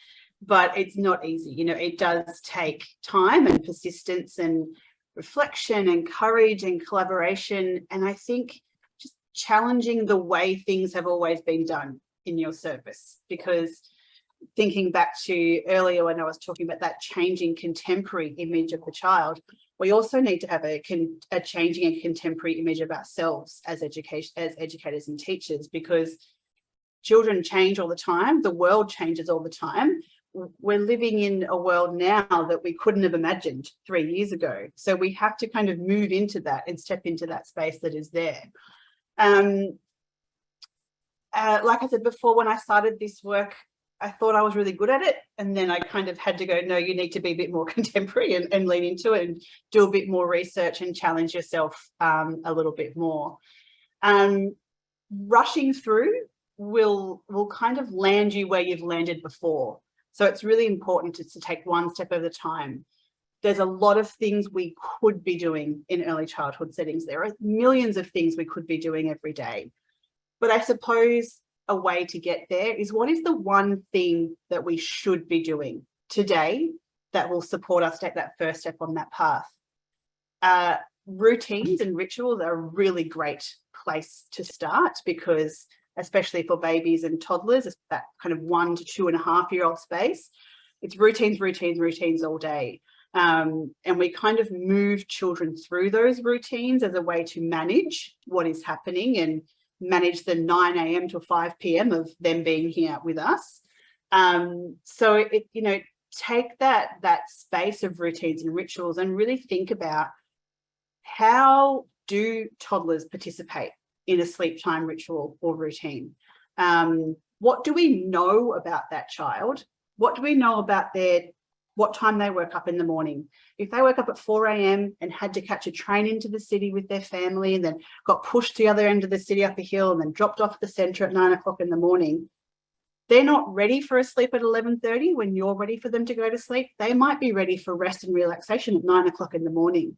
but it's not easy. You know, it does take time and persistence and reflection and courage and collaboration. And I think just challenging the way things have always been done in your service, because thinking back to earlier when I was talking about that changing contemporary image of the child, we also need to have a changing and contemporary image of ourselves as educators and teachers, because children change all the time. The world changes all the time. We're living in a world now that we couldn't have imagined 3 years ago. So we have to kind of move into that and step into that space that is there. Like I said before, when I started this work, I thought I was really good at it. And then I kind of had to go, no, you need to be a bit more contemporary and lean into it and do a bit more research and challenge yourself a little bit more. Rushing through will kind of land you where you've landed before. So it's really important to take one step at a time. There's a lot of things we could be doing in early childhood settings. There are millions of things we could be doing every day. But I suppose a way to get there is, what is the one thing that we should be doing today that will support us take that first step on that path? Routines and rituals are a really great place to start, because especially for babies and toddlers, it's that kind of 1 to 2.5 year old space. It's routines all day. And we kind of move children through those routines as a way to manage what is happening and manage the 9 a.m. to 5 p.m. of them being here with us. So it, you know, take that space of routines and rituals and really think about, how do toddlers participate in a sleep time ritual or routine? What do we know about that child? What do we know about what time they woke up in the morning? If they woke up at 4 a.m. and had to catch a train into the city with their family and then got pushed to the other end of the city up a hill and then dropped off at the centre at 9 o'clock in the morning, they're not ready for a sleep at 11:30 when you're ready for them to go to sleep. They might be ready for rest and relaxation at 9 o'clock in the morning.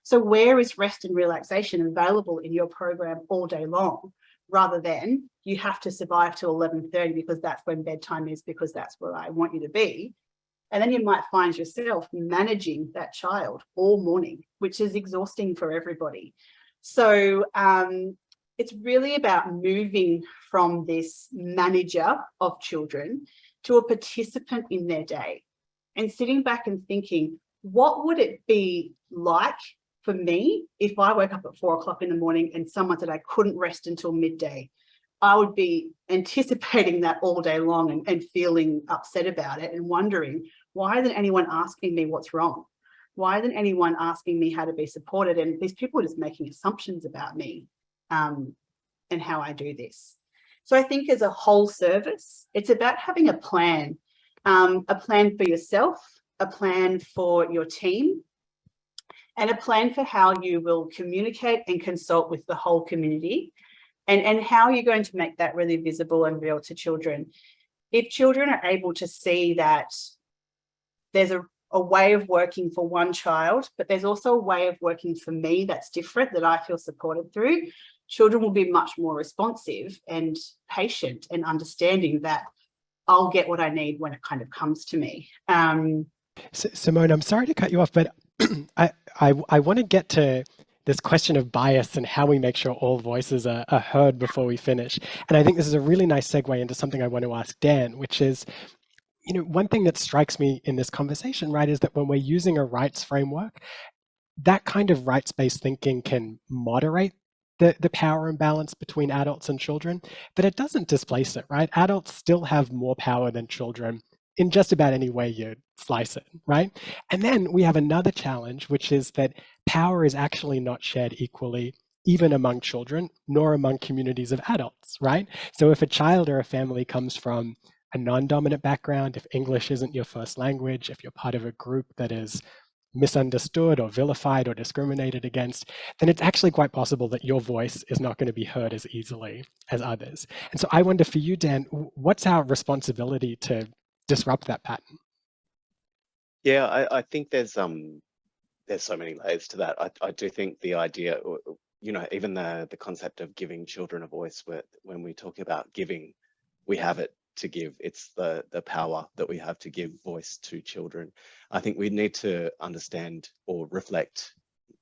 So where is rest and relaxation available in your program all day long, rather than you have to survive till 11:30 because that's when bedtime is, because that's where I want you to be? And then you might find yourself managing that child all morning, which is exhausting for everybody. So it's really about moving from this manager of children to a participant in their day, and sitting back and thinking, what would it be like for me if I woke up at 4 o'clock in the morning and someone said I couldn't rest until midday? I would be anticipating that all day long and feeling upset about it and wondering, why isn't anyone asking me what's wrong? Why isn't anyone asking me how to be supported? And these people are just making assumptions about me and how I do this. So I think as a whole service, it's about having a plan for yourself, a plan for your team, and a plan for how you will communicate and consult with the whole community, and how you're going to make that really visible and real to children. If children are able to see that there's a way of working for one child, but there's also a way of working for me that's different, that I feel supported through, children will be much more responsive and patient and understanding that I'll get what I need when it kind of comes to me. Simone, I'm sorry to cut you off, but I want to get to this question of bias and how we make sure all voices are heard before we finish. And I think this is a really nice segue into something I want to ask Dan, which is, one thing that strikes me in this conversation, right, is that when we're using a rights framework, that kind of rights-based thinking can moderate the power imbalance between adults and children, but it doesn't displace it, right? Adults still have more power than children in just about any way you slice it, right? And then we have another challenge, which is that power is actually not shared equally, even among children, nor among communities of adults, right? So if a child or a family comes from a non-dominant background, if English isn't your first language, if you're part of a group that is misunderstood or vilified or discriminated against, then it's actually quite possible that your voice is not going to be heard as easily as others. And so I wonder for you, Dan, what's our responsibility to disrupt that pattern? Yeah, I think there's so many layers to that. I do think the idea, even the concept of giving children a voice, when we talk about giving, we have it to give. It's the power that we have to give voice to children. I think we need to understand or reflect.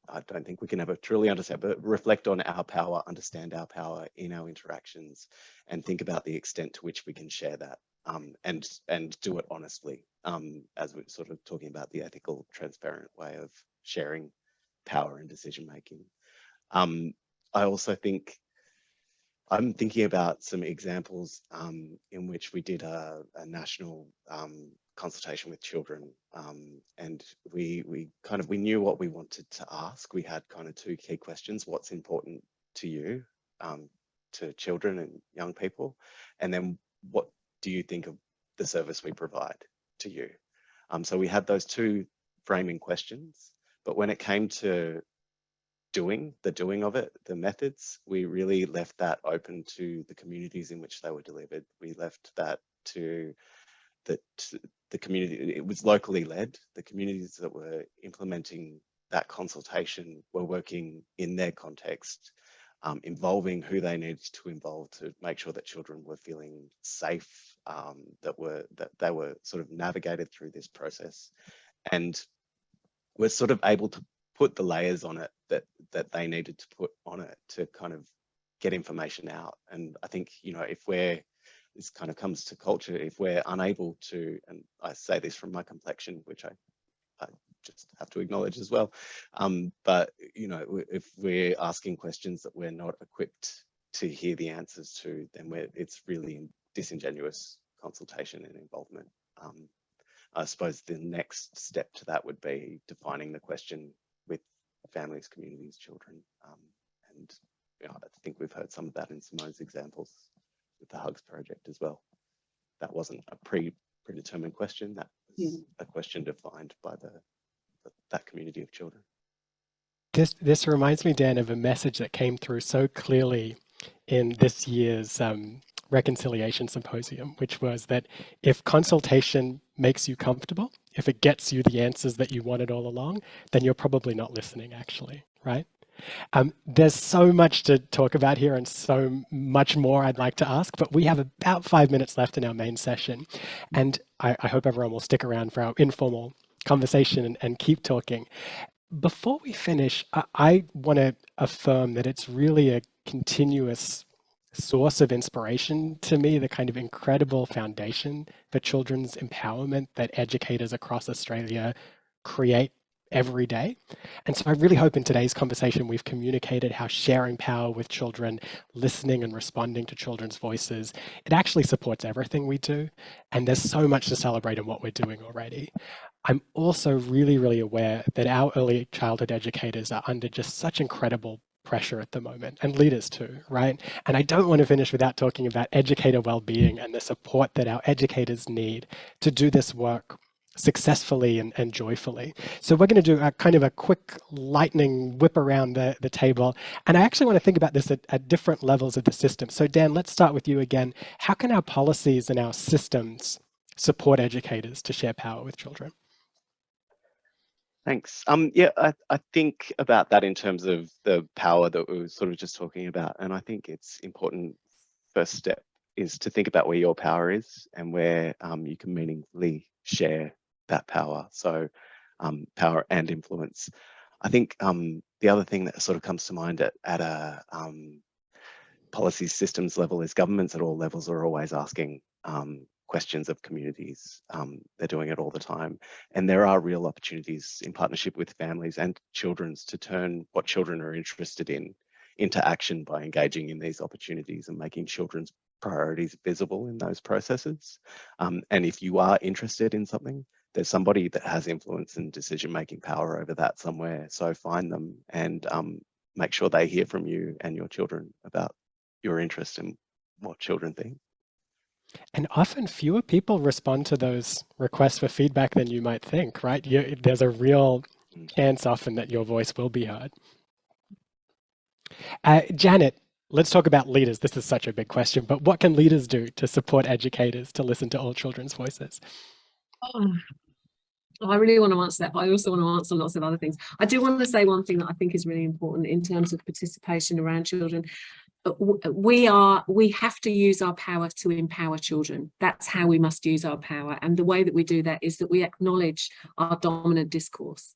I don't think we can ever truly understand, but reflect on our power, understand our power in our interactions, and think about the extent to which we can share that, and do it honestly, as we're sort of talking about the ethical, transparent way of sharing power and decision making. I also think I'm thinking about some examples in which we did a national consultation with children, and we knew what we wanted to ask. We had kind of two key questions: what's important to you, to children and young people, and then what do you think of the service we provide to you? So we had those two framing questions, but when it came to the doing of it, the methods, we really left that open to the communities in which they were delivered. We left that to the community. It was locally led. The communities that were implementing that consultation were working in their context, involving who they needed to involve to make sure that children were feeling safe, that they were sort of navigated through this process, and we're sort of able to put the layers on it that they needed to put on it to kind of get information out. And I think, this kind of comes to culture, if we're unable to, and I say this from my complexion, which I just have to acknowledge as well, but if we're asking questions that we're not equipped to hear the answers to, then it's really disingenuous consultation and involvement. I suppose the next step to that would be defining the question with families, communities, children. And I think we've heard some of that in Simone's examples with the Hugs Project as well. That wasn't a predetermined question. That was a question defined by that community of children. This reminds me, Dan, of a message that came through so clearly in this year's Reconciliation Symposium, which was that if consultation makes you comfortable, if it gets you the answers that you wanted all along, then you're probably not listening, actually, right? There's so much to talk about here and so much more I'd like to ask, but we have about 5 minutes left in our main session. And I hope everyone will stick around for our informal conversation and keep talking. Before we finish, I want to affirm that it's really a continuous source of inspiration to me, the kind of incredible foundation for children's empowerment that educators across Australia create every day. And so I really hope in today's conversation we've communicated how sharing power with children, listening and responding to children's voices, it actually supports everything we do. And there's so much to celebrate in what we're doing already. I'm also really, really aware that our early childhood educators are under just such incredible pressure at the moment, and leaders too, right? And I don't want to finish without talking about educator well-being and the support that our educators need to do this work successfully and joyfully. So we're going to do a kind of a quick lightning whip around the table. And I actually want to think about this at different levels of the system. So Dan, let's start with you again. How can our policies and our systems support educators to share power with children? Thanks. I think about that in terms of the power that we were sort of just talking about. And I think it's important, first step is to think about where your power is and where you can meaningfully share that power. So power and influence. I think the other thing that sort of comes to mind at a policy systems level is governments at all levels are always asking questions of communities. They're doing it all the time. And there are real opportunities in partnership with families and children's to turn what children are interested in into action by engaging in these opportunities and making children's priorities visible in those processes. And if you are interested in something, there's somebody that has influence and decision-making power over that somewhere. So find them and make sure they hear from you and your children about your interest in what children think. And often fewer people respond to those requests for feedback than you might think, right? There's a real chance often that your voice will be heard. Janet, let's talk about leaders. This is such a big question, but what can leaders do to support educators to listen to all children's voices? Oh, I really want to answer that, but I also want to answer lots of other things. I do want to say one thing that I think is really important in terms of participation around children. We have to use our power to empower children. That's how we must use our power. And the way that we do that is that we acknowledge our dominant discourse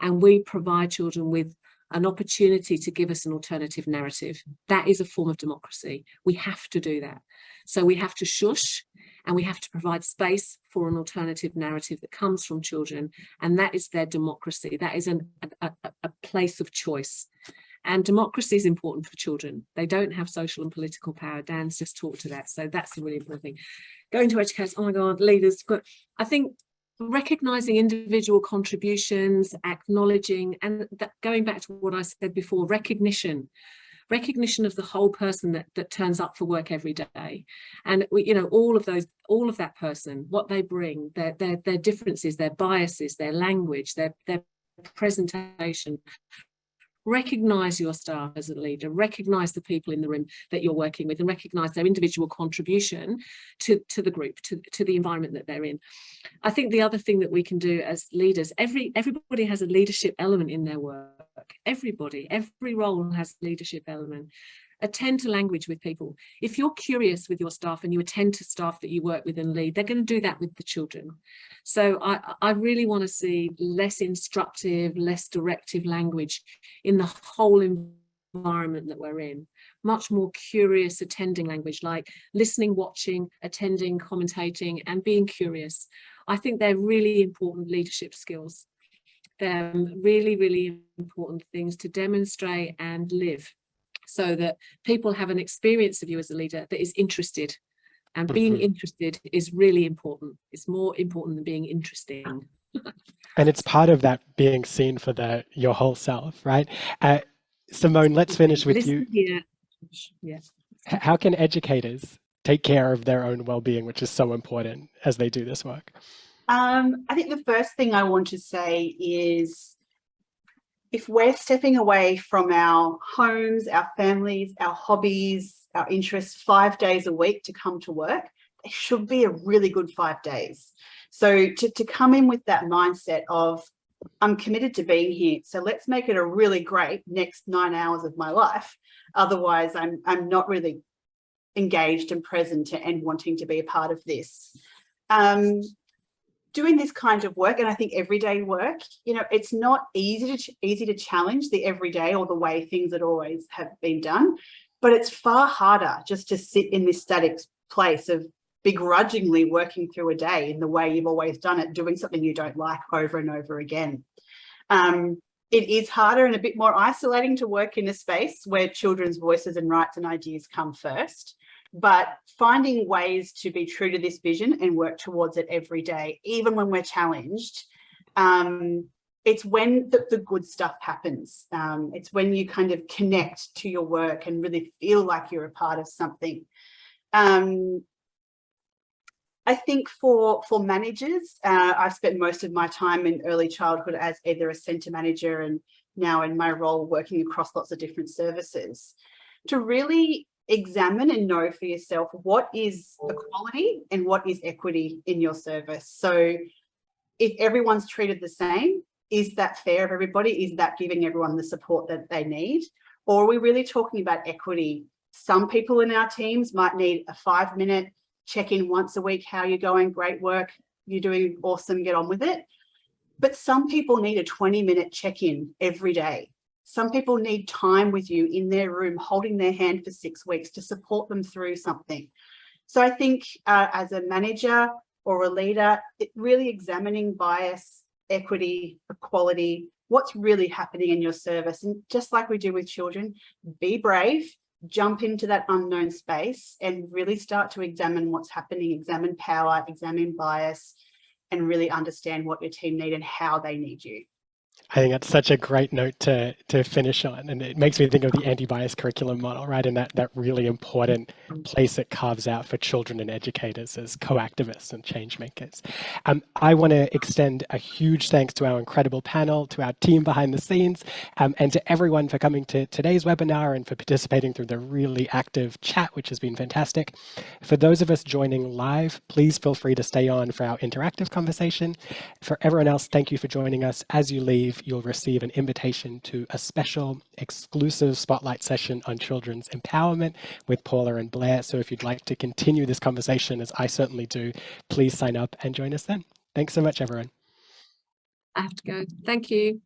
and we provide children with an opportunity to give us an alternative narrative. That is a form of democracy. We have to do that. So we have to shush and we have to provide space for an alternative narrative that comes from children. And that is their democracy. That is a place of choice. And democracy is important for children. They don't have social and political power. Dan's just talked to that. So that's a really important thing. Going to educators, oh my God, leaders. But I think recognising individual contributions, acknowledging, and going back to what I said before, recognition of the whole person that turns up for work every day. And all of that person, what they bring, their differences, their biases, their language, their presentation. Recognise your staff as a leader, recognise the people in the room that you're working with and recognise their individual contribution to the group, to the environment that they're in. I think the other thing that we can do as leaders, everybody has a leadership element in their work. Every role has a leadership element. Attend to language with people. If you're curious with your staff and you attend to staff that you work with and lead, they're going to do that with the children. So I really want to see less instructive, less directive language in the whole environment that we're in. Much more curious attending language, like listening, watching, attending, commentating, and being curious. I think they're really important leadership skills. They're really, really important things to demonstrate and live, so that people have an experience of you as a leader that is interested. And being interested is really important. It's more important than being interesting. And it's part of that being seen for your whole self, right? Simone, let's finish with you. Here. Yes. How can educators take care of their own well-being, which is so important as they do this work? I think the first thing I want to say is, if we're stepping away from our homes, our families, our hobbies, our interests 5 days a week to come to work, it should be a really good 5 days. So to come in with that mindset of, I'm committed to being here, so let's make it a really great next 9 hours of my life. Otherwise, I'm not really engaged and present and wanting to be a part of this. Doing this kind of work, and I think everyday work, it's not easy to challenge the everyday or the way things that always have been done, but it's far harder just to sit in this static place of begrudgingly working through a day in the way you've always done it, doing something you don't like over and over again. It is harder and a bit more isolating to work in a space where children's voices and rights and ideas come first. But finding ways to be true to this vision and work towards it every day, even when we're challenged, it's when the good stuff happens. It's when you kind of connect to your work and really feel like you're a part of something. I think for managers, I've spent most of my time in early childhood as either a centre manager and now in my role working across lots of different services, to really examine and know for yourself what is equality and what is equity in your service. So if everyone's treated the same, is that fair of everybody? Is that giving everyone the support that they need? Or are we really talking about equity? Some people in our teams might need a 5-minute check-in once a week. How are you going? Great work. You're doing awesome. Get on with it. But some people need a 20-minute check-in every day. Some people need time with you in their room, holding their hand for 6 weeks to support them through something. So I think as a manager or a leader, it really examining bias, equity, equality, what's really happening in your service. And just like we do with children, be brave, jump into that unknown space and really start to examine what's happening, examine power, examine bias, and really understand what your team need and how they need you. I think that's such a great note to finish on. And it makes me think of the anti-bias curriculum model, right? And that really important place it carves out for children and educators as co-activists and change makers. I want to extend a huge thanks to our incredible panel, to our team behind the scenes, and to everyone for coming to today's webinar and for participating through the really active chat, which has been fantastic. For those of us joining live, please feel free to stay on for our interactive conversation. For everyone else, thank you for joining us. As you leave, you'll receive an invitation to a special exclusive spotlight session on children's empowerment with Paula and Blair. So if you'd like to continue this conversation, as I certainly do, please sign up and join us then. Thanks so much, everyone. I have to go. Thank you.